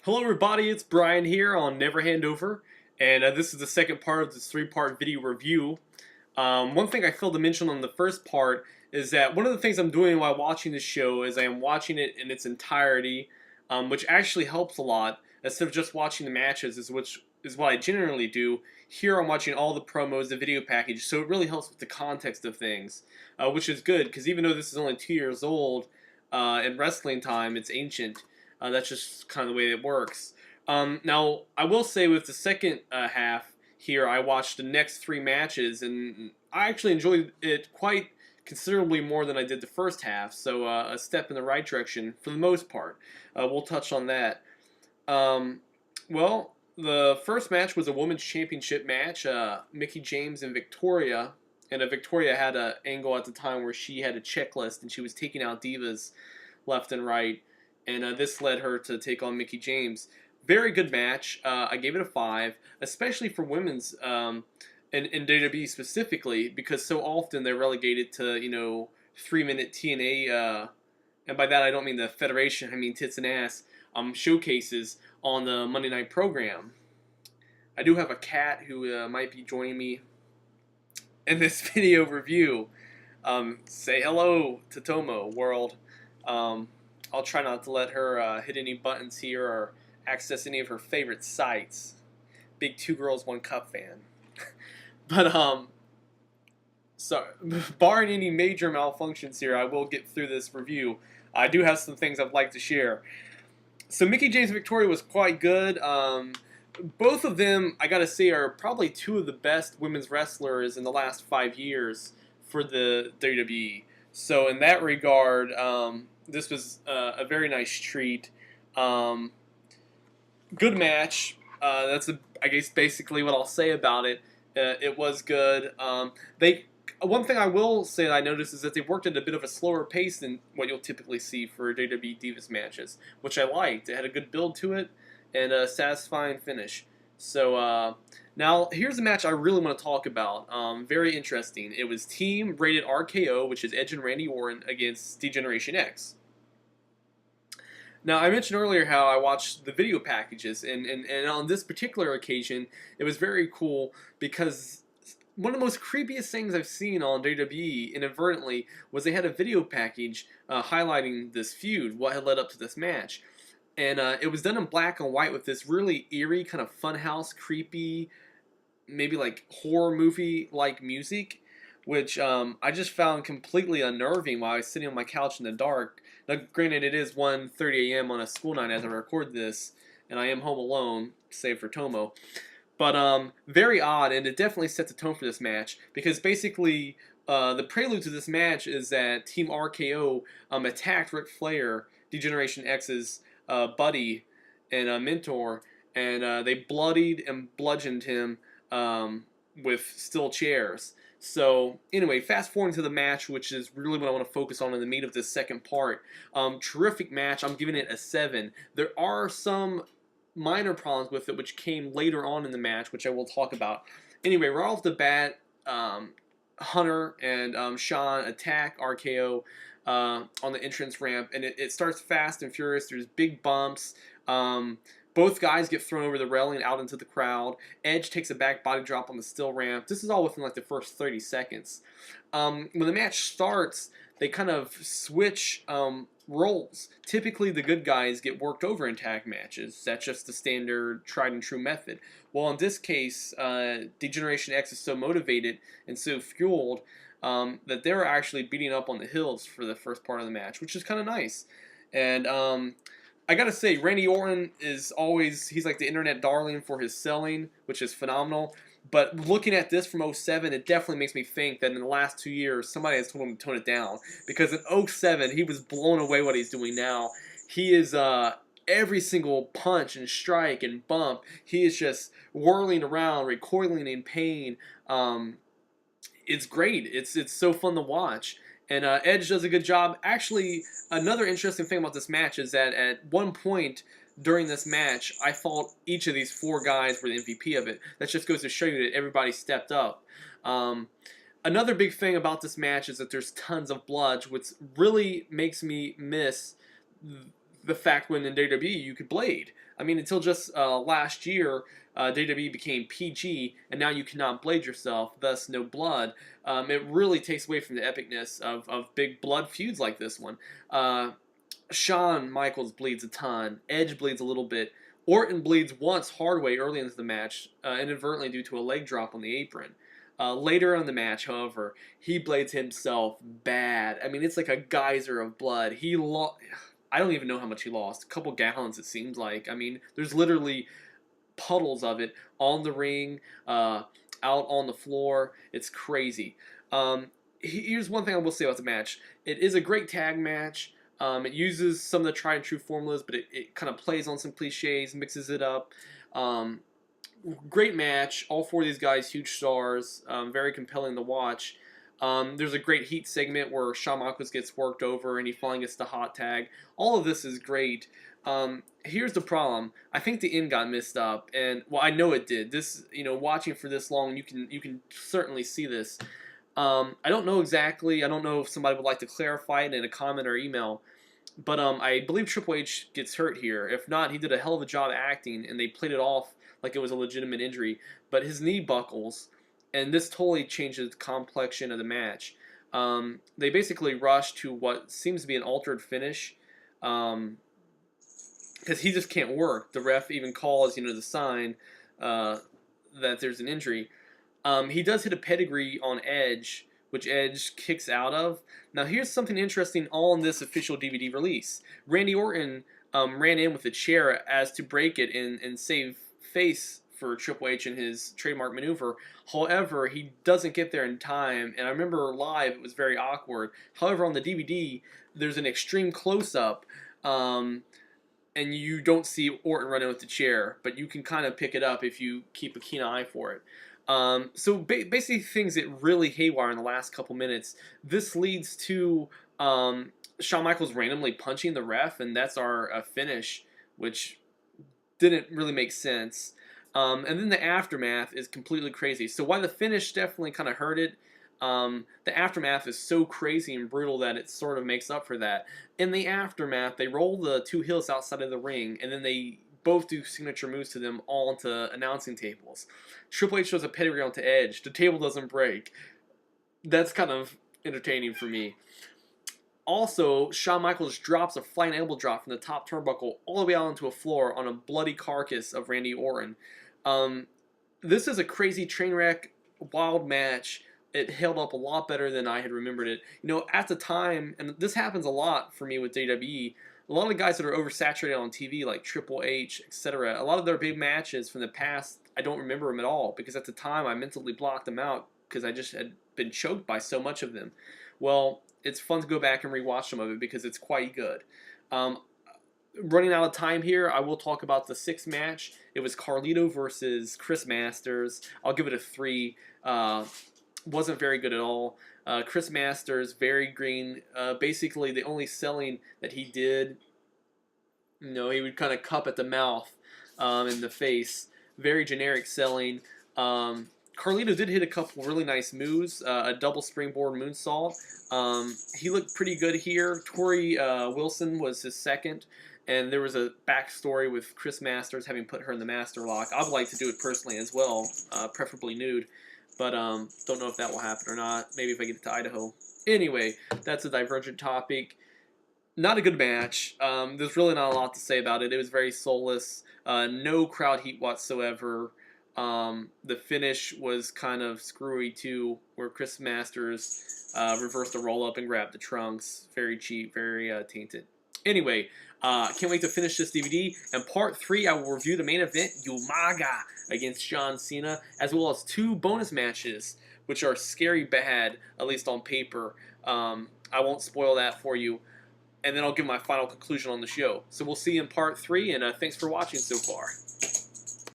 Hello everybody, it's Brian here on Never Hand Over, and this is the second part of this three-part video review. One thing I failed to mention on the first part is that one of the things I'm doing while watching this show is I am watching it in its entirety, which actually helps a lot, instead of just watching the matches, which is what I generally do. Here I'm watching all the promos, the video package, so it really helps with the context of things, which is good, because even though this is only 2 years old, in wrestling time, it's ancient. That's just kind of the way it works. Now, I will say with the second half here, I watched the next 3 matches, and I actually enjoyed it quite considerably more than I did the first half, so a step in the right direction for the most part. We'll touch on that. Well, the first match was a women's championship match, Mickie James and Victoria, and Victoria had an angle at the time where she had a checklist and she was taking out divas left and right. And this led her to take on Mickie James. Very good match. I gave it a 5, especially for women's in WWE specifically, because so often they're relegated to 3-minute TNA, and by that I don't mean the Federation, I mean tits and ass showcases on the Monday Night program. I do have a cat who might be joining me in this video review. Say hello to Tomo, world. I'll try not to let her hit any buttons here or access any of her favorite sites. Big 2 girls 1 cup fan. But so barring any major malfunctions here, I will get through this review. I do have some things I'd like to share. So Mickie James and Victoria was quite good. Both of them, I gotta say, are probably 2 of the best women's wrestlers in the last 5 years for the WWE. So in that regard, this was a very nice treat. Good match. That's I guess basically what I'll say about it. It was good. One thing I will say that I noticed is that they worked at a bit of a slower pace than what you'll typically see for WWE Divas matches, which I liked. It had a good build to it and a satisfying finish. So now here's a match I really want to talk about. Very interesting. It was Team Rated RKO, which is Edge and Randy Orton against D-Generation X. Now, I mentioned earlier how I watched the video packages, and on this particular occasion, it was very cool because one of the most creepiest things I've seen on WWE inadvertently was they had a video package highlighting this feud, what had led up to this match. And it was done in black and white with this really eerie, kind of funhouse, creepy, maybe like horror movie-like music, which I just found completely unnerving while I was sitting on my couch in the dark. Now, granted, it is 1:30 a.m. on a school night as I record this, and I am home alone, save for Tomo. But very odd, and it definitely set the tone for this match, because basically the prelude to this match is that Team RKO attacked Ric Flair, D-Generation X's buddy and mentor, and they bloodied and bludgeoned him with steel chairs. So anyway, fast forwarding to the match, which is really what I want to focus on in the meat of this second part. Terrific match. I'm giving it a 7. There are some minor problems with it, which came later on in the match, which I will talk about. Anyway, right off the bat, Hunter and Sean attack RKO on the entrance ramp, and it starts fast and furious. There's big bumps. Both guys get thrown over the railing out into the crowd. Edge takes a back body drop on the steel ramp. This is all within like the first 30 seconds. When the match starts, they kind of switch roles. Typically, the good guys get worked over in tag matches. That's just the standard tried and true method. Well, in this case, D-Generation X is so motivated and so fueled that they're actually beating up on the Hills for the first part of the match, which is kind of nice. And I gotta say, Randy Orton is always, he's like the internet darling for his selling, which is phenomenal. But looking at this from 07, it definitely makes me think that in the last 2 years, somebody has told him to tone it down. Because in 07, he was blown away what he's doing now. He is, every single punch and strike and bump, he is just whirling around, recoiling in pain. It's great. It's so fun to watch. And Edge does a good job. Actually, another interesting thing about this match is that at one point during this match, I thought each of these 4 guys were the MVP of it. That just goes to show you that everybody stepped up. Another big thing about this match is that there's tons of blood, which really makes me miss the fact when in WWE you could blade. I mean, until just last year, WWE became PG, and now you cannot blade yourself, thus no blood. It really takes away from the epicness of big blood feuds like this one. Shawn Michaels bleeds a ton. Edge bleeds a little bit. Orton bleeds once hard way early into the match, inadvertently due to a leg drop on the apron. Later in the match, however, he blades himself bad. I mean, it's like a geyser of blood. I don't even know how much he lost. A couple gallons, it seems like. I mean, there's literally puddles of it on the ring, out on the floor. It's crazy. Here's one thing I will say about the match. It is a great tag match. It uses some of the tried and true formulas, but it kind of plays on some cliches, mixes it up. Great match. All four of these guys, huge stars. Very compelling to watch. There's a great heat segment where Shawn Michaels gets worked over and he finally gets the hot tag. All of this is great. Here's the problem. I think the end got messed up, and well, I know it did. This, watching for this long, you can certainly see this. I don't know exactly. I don't know if somebody would like to clarify it in a comment or email. But I believe Triple H gets hurt here. If not, he did a hell of a job acting, and they played it off like it was a legitimate injury. But his knee buckles, and this totally changes the complexion of the match. They basically rush to what seems to be an altered finish, because he just can't work. The ref even calls, the sign that there's an injury. He does hit a pedigree on Edge, which Edge kicks out of. Now here's something interesting on this official DVD release. Randy Orton ran in with a chair as to break it and save face for Triple H in his trademark maneuver. However, he doesn't get there in time, and I remember live it was very awkward. However, on the DVD, there's an extreme close-up, and you don't see Orton run in with the chair, but you can kind of pick it up if you keep a keen eye for it. So basically things that really haywire in the last couple minutes. This leads to Shawn Michaels randomly punching the ref, and that's our finish, which didn't really make sense. And then the aftermath is completely crazy. So while the finish definitely kind of hurt it, the aftermath is so crazy and brutal that it sort of makes up for that. In the aftermath, they roll the two heels outside of the ring, and then they both do signature moves to them all onto announcing tables. Triple H shows a pedigree onto Edge. The table doesn't break. That's kind of entertaining for me. Also, Shawn Michaels drops a flying elbow drop from the top turnbuckle all the way out onto a floor on a bloody carcass of Randy Orton. This is a crazy train wreck, wild match. It held up a lot better than I had remembered it. At the time, and this happens a lot for me with WWE, a lot of the guys that are oversaturated on TV, like Triple H, etc., a lot of their big matches from the past, I don't remember them at all, because at the time I mentally blocked them out because I just had been choked by so much of them. Well, it's fun to go back and rewatch some of it because it's quite good. Running out of time here, I will talk about the sixth match. It was Carlito versus Chris Masters. I'll give it a 3. Wasn't very good at all. Chris Masters, very green. Basically, the only selling that he did, he would kind of cup at the mouth and the face. Very generic selling. Carlito did hit a couple really nice moves. A double springboard moonsault. He looked pretty good here. Tori Wilson was his second. And there was a backstory with Chris Masters having put her in the master lock. I'd like to do it personally as well, preferably nude. But don't know if that will happen or not. Maybe if I get to Idaho. Anyway, that's a divergent topic. Not a good match. There's really not a lot to say about it. It was very soulless. No crowd heat whatsoever. The finish was kind of screwy too, where Chris Masters reversed the roll-up and grabbed the trunks. Very cheap, very tainted. Anyway, can't wait to finish this DVD. And part 3, I will review the main event, Umaga against John Cena, as well as 2 bonus matches, which are scary bad, at least on paper. I won't spoil that for you. And then I'll give my final conclusion on the show. So we'll see you in part 3, and thanks for watching so far.